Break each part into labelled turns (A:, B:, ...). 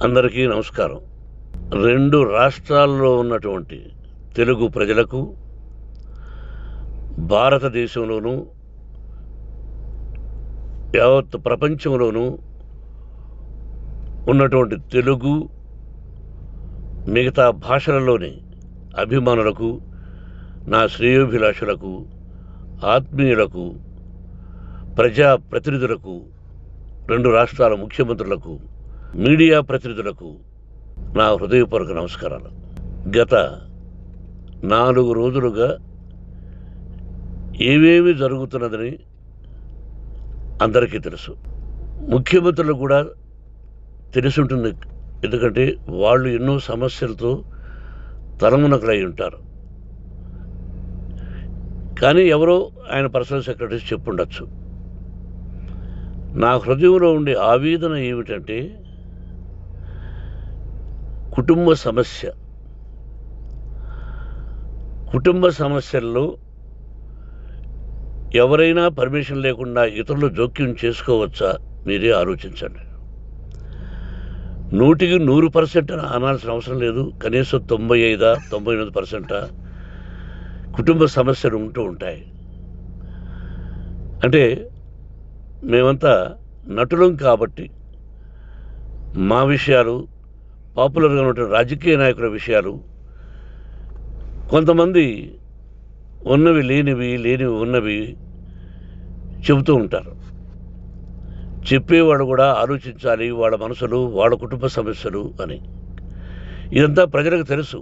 A: అందరికీ నమస్కారం. 2 రాష్ట్రాల్లో ఉన్నటువంటి తెలుగు ప్రజలకు, భారతదేశంలోనూ యావత్ ప్రపంచంలోనూ ఉన్నటువంటి తెలుగు మిగతా భాషలలోని అభిమానులకు, నా శ్రేయోభిలాషులకు, ఆత్మీయులకు, ప్రజాప్రతినిధులకు, 2 రాష్ట్రాల ముఖ్యమంత్రులకు, మీడియా ప్రతినిధులకు నా హృదయపూర్వక నమస్కారాలు. గత 4 రోజులుగా ఏమేమి జరుగుతున్నదని అందరికీ తెలుసు. ముఖ్యమంత్రులకు కూడా తెలుసుంటుంది. ఎందుకంటే వాళ్ళు ఎన్నో సమస్యలతో తలమునకలై ఉంటారు. కానీ ఎవరో ఆయన పర్సనల్ సెక్రటరీస్ చెప్పుండొచ్చు. నా హృదయంలో ఉండే ఆవేదన ఏమిటంటే కుటుంబ సమస్య. కుటుంబ సమస్యల్లో ఎవరైనా పర్మిషన్ లేకుండా ఇతరులు జోక్యం చేసుకోవచ్చా? మీరే ఆలోచించండి. 100కి 100% అనాల్సిన అవసరం లేదు. కనీసం 95-98% కుటుంబ సమస్యలు ఉంటూ ఉంటాయి. అంటే మేమంతా నటులం కాబట్టి మా విషయాలు, పాపులర్గా ఉన్నటువంటి రాజకీయ నాయకుల విషయాలు, కొంతమంది ఉన్నవి లేనివి, లేనివి ఉన్నవి చెబుతూ ఉంటారు. చెప్పేవాడు కూడా ఆలోచించాలి, వాళ్ళ మనసులు, వాళ్ళ కుటుంబ సమస్యలు అని. ఇదంతా ప్రజలకు తెలుసు.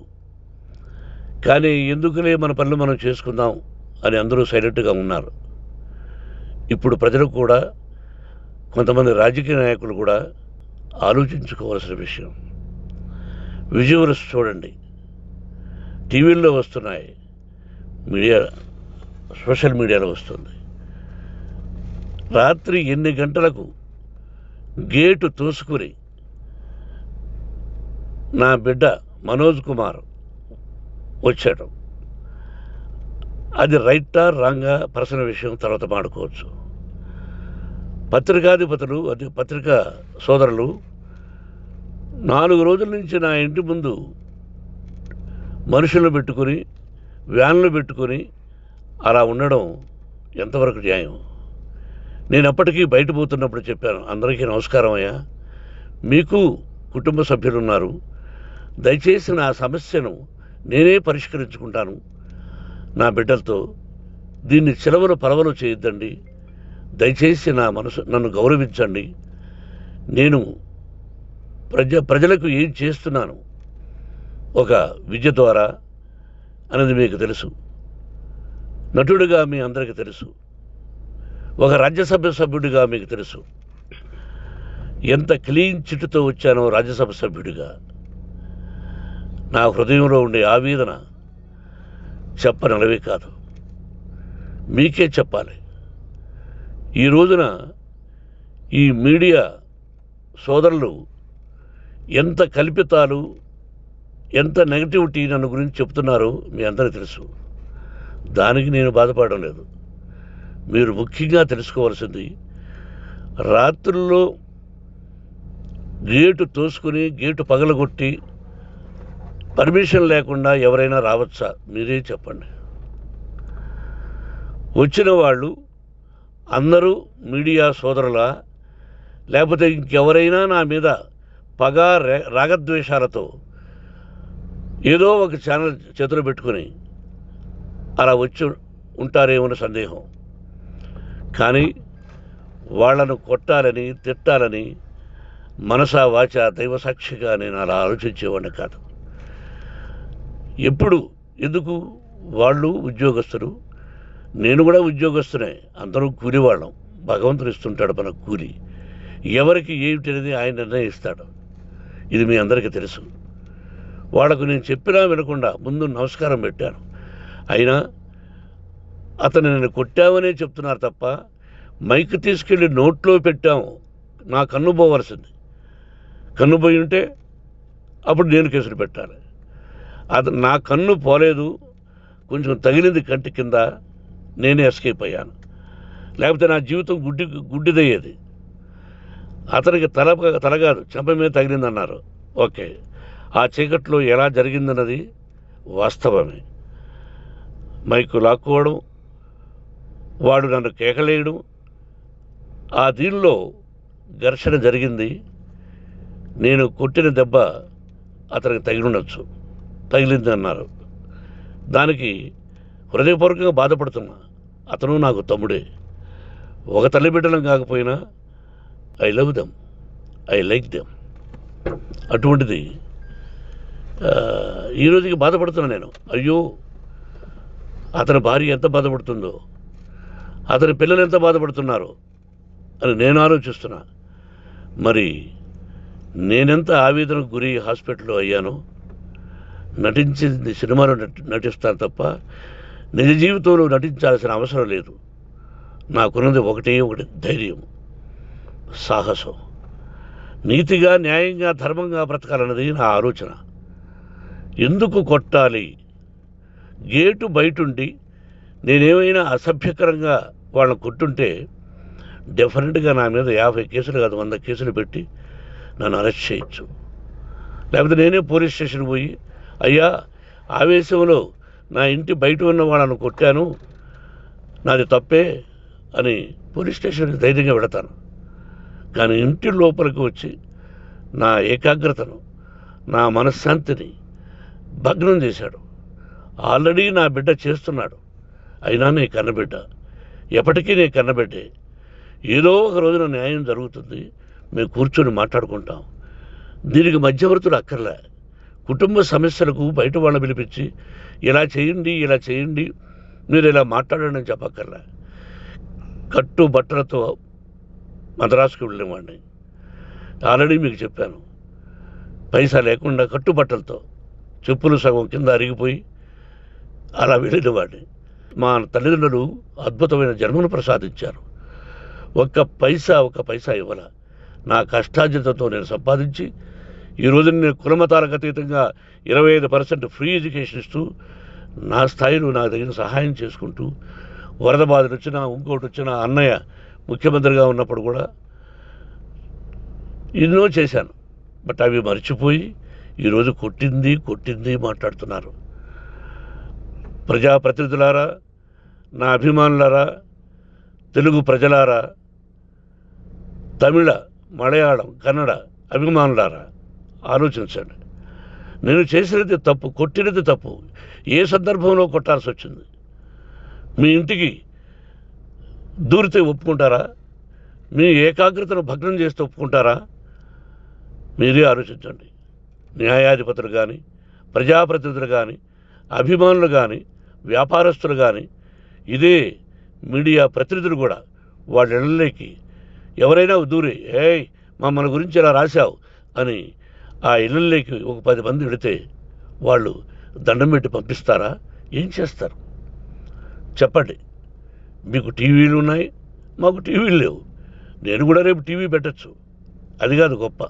A: కానీ ఎందుకులే మన పనులు మనం చేసుకుందాం అని అందరూ సైలెంట్గా ఉన్నారు. ఇప్పుడు ప్రజలు కూడా, కొంతమంది రాజకీయ నాయకులు కూడా ఆలోచించుకోవాల్సిన విషయం. విజువల్స్ చూడండి, టీవీల్లో వస్తున్నాయి, సోషల్ మీడియాలో వస్తుంది. రాత్రి 8 గంటలకు గేటు తోసుకుని నా బిడ్డ మనోజ్ కుమార్ వచ్చాడు. అది రైటా రాంగా పర్సనల్ విషయం, తర్వాత మాడుకోవచ్చు. పత్రికాధిపతులు, అది పత్రికా సోదరులు 4 రోజుల నుంచి నా ఇంటి ముందు మనుషులను పెట్టుకుని, వ్యాన్లు పెట్టుకుని అలా ఉండడం ఎంతవరకు న్యాయం? నేను అప్పటికీ బయట పోతున్నప్పుడు చెప్పాను, అందరికీ నమస్కారం అయ్యా, మీకు కుటుంబ సభ్యులు ఉన్నారు, దయచేసి నా సమస్యను నేనే పరిష్కరించుకుంటాను నా బిడ్డలతో, దీన్ని చిలవలు పరవలు చేయొద్దండి, దయచేసి నన్ను గౌరవించండి, నేను ప్రజలకు ఏం చేస్తున్నాను ఒక విద్య ద్వారా అనేది మీకు తెలుసు. నటుడిగా మీ అందరికీ తెలుసు. ఒక రాజ్యసభ సభ్యుడిగా మీకు తెలుసు. ఎంత క్లీన్ చిట్టుతో వచ్చానో రాజ్యసభ సభ్యుడిగా. నా హృదయంలో ఉండే ఆవేదన చెప్పనలవే కాదు, మీకే చెప్పాలి. ఈ రోజున ఈ మీడియా సోదరులు ఎంత కల్పితాలు, ఎంత నెగటివిటీ నన్ను గురించి చెప్తున్నారో మీ అందరికీ తెలుసు. దానికి నేను బాధపడడం లేదు. మీరు ముఖ్యంగా తెలుసుకోవాల్సింది, రాత్రుల్లో గేటు తోసుకుని, గేటు పగలగొట్టి పర్మిషన్ లేకుండా ఎవరైనా రావచ్చా? మీరే చెప్పండి. వచ్చిన వాళ్ళు అందరూ మీడియా సోదరులా, లేకపోతే ఇంకెవరైనా నా మీద పగ, రాగద్వేషాలతో ఏదో ఒక ఛానల్ చేతులు పెట్టుకుని అలా వచ్చి ఉంటారేమో సందేహం. కానీ వాళ్లను కొట్టాలని, తిట్టాలని మనసా వాచ దైవసాక్షిగా నేను అలా ఆలోచించేవాడిని కాదు. ఎందుకు? వాళ్ళు ఉద్యోగస్తులు, నేను కూడా ఉద్యోగస్తునే, అందరూ కూలివాళ్ళం. భగవంతుడు ఇస్తుంటాడు మనకు కూలి. ఎవరికి ఏమిటనేది ఆయన నిర్ణయిస్తాడు. ఇది మీ అందరికీ తెలుసు. వాళ్లకు నేను చెప్పినా వినకుండా ముందు నమస్కారం పెట్టాను. అయినా అతను నేను కొట్టామనే చెప్తున్నారు తప్ప, మైక్ తీసుకెళ్ళి నోట్లో పెట్టాము, నా కన్ను పోవలసింది. కన్ను పోయి ఉంటే అప్పుడు నేను కేసులు పెట్టాలి. నా కన్ను పోలేదు, కొంచెం తగిలింది కంటి కింద, నేనే ఎస్కేప్ అయ్యాను. లేకపోతే నా జీవితం గుడ్డిదయ్యేది. అతనికి తల కాదు చెంప మీద తగిలిందన్నారు. ఓకే, ఆ చీకట్లో ఎలా జరిగిందన్నది వాస్తవమే. మైకు లాక్కోవడం, వాడు నన్ను కేకలేయడం, ఆ దీనిలో ఘర్షణ జరిగింది. నేను కొట్టిన దెబ్బ అతనికి తగిలింది అన్నారు. దానికి హృదయపూర్వకంగా బాధపడుతున్నా. అతను నాకు తమ్ముడే. ఒక తల్లి బిడ్డలం కాకపోయినా I love them, I like them. అటువంటిది ఈ రోజుకి బాధపడుతున్నా నేను. అయ్యో, అతని భార్య ఎంత బాధపడుతుందో, అతని పిల్లలు ఎంత బాధపడుతున్నారో అని నేను ఆలోచిస్తున్నా. మరి నేనెంత ఆవేదనకు గురి హాస్పిటల్లో అయ్యానో. నటించింది సినిమాలో నటిస్తాను తప్ప నిజ జీవితంలో నటించాల్సిన అవసరం లేదు. నాకున్నది ఒకటి ధైర్యం, సాహసం. నీతిగా, న్యాయంగా, ధర్మంగా బ్రతకాలన్నది నా ఆలోచన. ఎందుకు కొట్టాలి? గేటు బయటుండి నేనేమైనా అసభ్యకరంగా వాళ్ళని కొట్టుంటే డెఫినెట్గా నా మీద 50 కేసులు కాదు 100 కేసులు పెట్టి నన్ను అరెస్ట్ చేయొచ్చు. లేకపోతే నేనే పోలీస్ స్టేషన్కి పోయి, అయ్యా, ఆవేశంలో నా ఇంటి బయట ఉన్న వాళ్ళను కొట్టాను, నాది తప్పే అని పోలీస్ స్టేషన్కి ధైర్యంగా పెడతాను. కానీ ఇంటి లోపలికి వచ్చి నా ఏకాగ్రతను, నా మనశ్శాంతిని భగ్నం చేశాడు. ఆల్రెడీ నా బిడ్డ చేస్తున్నాడు. అయినా నీ కన్నబిడ్డ, ఎప్పటికీ నీ కన్నబిడ్డే. ఏదో ఒక రోజున న్యాయం జరుగుతుంది, మేము కూర్చొని మాట్లాడుకుంటాం. దీనికి మధ్యవర్తులు అక్కర్లే. కుటుంబ సమస్యలకు బయట వాళ్ళని పిలిపించి ఇలా చేయండి, మీరు ఇలా మాట్లాడండి అని చెప్పక్కర్లే. కట్టు బట్టలతో మద్రాసుకు వెళ్ళేవాడిని. ఆల్రెడీ మీకు చెప్పాను. పైసా లేకుండా కట్టుబట్టలతో, చెప్పులు సగం కింద అరిగిపోయి అలా వెళ్ళినవాడిని. మా తల్లిదండ్రులు అద్భుతమైన జన్మను ప్రసాదించారు. ఒక్క పైసా ఇవ్వాల. నా కష్టార్జితంతో నేను సంపాదించి ఈరోజు నేను కులమతాలకు అతీతంగా 25% ఫ్రీ ఎడ్యుకేషన్ ఇస్తూ, నా స్థాయిలో నాకు తగిన సహాయం చేసుకుంటూ, వరద బాధలు వచ్చినా, ఇంకోటి వచ్చినా, అన్నయ్య ముఖ్యమంత్రిగా ఉన్నప్పుడు కూడా ఎన్నో చేశాను. బట్ అవి మర్చిపోయి ఈరోజు కొట్టింది మాట్లాడుతున్నారు. ప్రజాప్రతినిధులారా, నా అభిమానులారా, తెలుగు ప్రజలారా, తమిళ, మలయాళం, కన్నడ అభిమానులారా, ఆలోచించండి. నేను చేసినది తప్పు, కొట్టినది తప్పు. ఏ సందర్భంలో కొట్టాల్సి వచ్చింది? మీ ఇంటికి దూరితే ఒప్పుకుంటారా? మీ ఏకాగ్రతను భగ్నం చేస్తే ఒప్పుకుంటారా? మీరే ఆలోచించండి. న్యాయాధిపతులు కానీ, ప్రజాప్రతినిధులు కానీ, అభిమానులు కానీ, వ్యాపారస్తులు కానీ, ఇదే మీడియా ప్రతినిధులు కూడా వాళ్ళ ఇళ్ళలోకి ఎవరైనా దూరి, ఏయ్ మన గురించి ఇలా రాశావు అని ఆ ఇళ్ళల్లోకి ఒక 10 మంది వెళితే వాళ్ళు దండం పెట్టి పంపిస్తారా? ఏం చేస్తారు చెప్పండి. మీకు టీవీలు ఉన్నాయి, మాకు టీవీలు లేవు. నేను కూడా రేపు టీవీ పెట్టచ్చు. అది కాదు గొప్ప.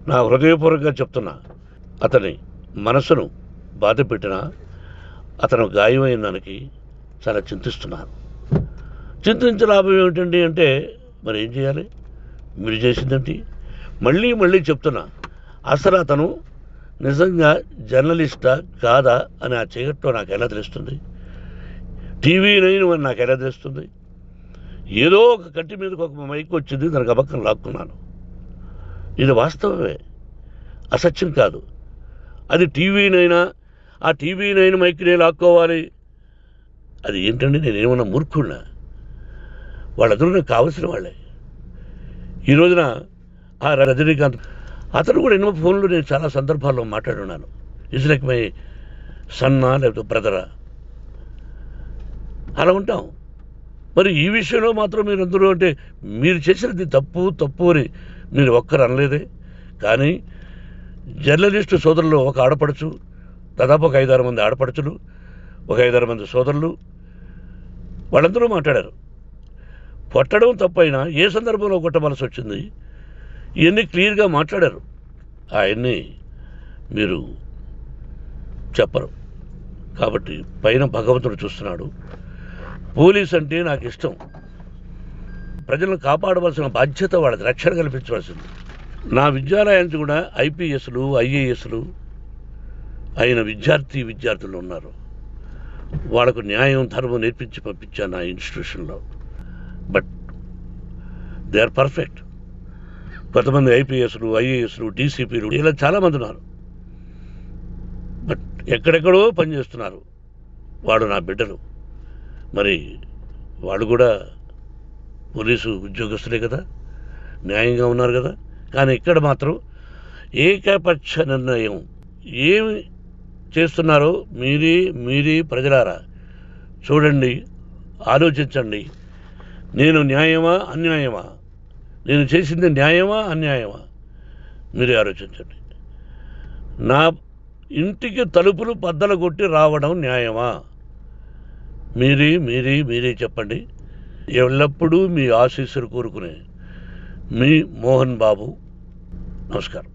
A: నా హృదయపూర్వకంగా చెప్తున్నా, అతని మనసును బాధ పెట్టినా అతను గాయమైన దానికి చాలా చింతిస్తున్నాను. చింతించే లాభం ఏమిటండి అంటే, మరి ఏం చేయాలి? మీరు చేసిందేంటి? మళ్ళీ చెప్తున్నా, అసలు అతను నిజంగా జర్నలిస్టా కాదా అని ఆ చీకట్లో నాకు ఎలా తెలుస్తుంది? టీవీ 9 అని నాకు ఎలా తెలుస్తుంది? ఏదో ఒక కంటి మీదకి ఒక మైక్ వచ్చింది, దానికి అబక్కం లాక్కున్నాను. ఇది వాస్తవమే, అసత్యం కాదు. అది టీవీ 9, ఆ టీవీ 9 మైక్నే లాక్కోవాలి. అది ఏంటండి? నేనేమన్నా మూర్ఖుడినా? వాళ్ళందరూ నాకు కావలసిన వాళ్ళే. ఈ రోజున ఆ రజనీకాంత్, అతను కూడా ఎన్నో ఫోన్లు నేను చాలా సందర్భాల్లో మాట్లాడున్నాను. ఇట్స్ లైక్ మై సన్నా, లేకపోతే బ్రదరా, అలా ఉంటాం. మరి ఈ విషయంలో మాత్రం మీరు అందరూ అంటే మీరు చేసినది తప్పు అని మీరు ఒక్కరు అనలేదే. కానీ జర్నలిస్టు సోదరులు, ఒక ఆడపడుచు, దాదాపు ఒక 5-6 మంది ఆడపడుచులు, ఒక 5-6 మంది సోదరులు, వాళ్ళందరూ మాట్లాడారు. కొట్టడం తప్పైనా ఏ సందర్భంలో కొట్టవలసి వచ్చింది, ఇవన్నీ క్లియర్గా మాట్లాడారు. ఆయన్ని మీరు చెప్పరు. కాబట్టి పైన భగవంతుడు చూస్తున్నాడు. పోలీస్ అంటే నాకు ఇష్టం. ప్రజలను కాపాడవలసిన బాధ్యత వాళ్ళది, రక్షణ కల్పించవలసింది. నా విద్యాలయానికి కూడా ఐపీఎస్లు ఐఏఎస్లు అయిన విద్యార్థులు ఉన్నారు. వాళ్ళకు న్యాయం ధర్మం నేర్పించి పంపించాను నా ఇన్స్టిట్యూషన్లో. But they are perfect. కొంతమంది ఐపీఎస్లు ఐఏఎస్లు డీసీపీలు ఇలా చాలామంది ఉన్నారు. బట్ ఎక్కడెక్కడో పనిచేస్తున్నారు. వాడు నా బిడ్డలు, మరి వాళ్ళు కూడా పోలీసు ఉద్యోగస్తులే కదా, న్యాయంగా ఉన్నారు కదా. కానీ ఇక్కడ మాత్రం ఏకపక్ష నిర్ణయం ఏమి చేస్తున్నారో మీరే ప్రజలారా చూడండి, ఆలోచించండి. నేను న్యాయమా అన్యాయమా, నేను చేసింది న్యాయమా అన్యాయమా మీరే ఆలోచించండి. నా ఇంటికి తలుపులు బద్దలు కొట్టి రావడం న్యాయమా? మీరే చెప్పండి. ఎల్లప్పుడూ మీ ఆశీస్సులు కోరుకునే మీ మోహన్ బాబు. నమస్కారం.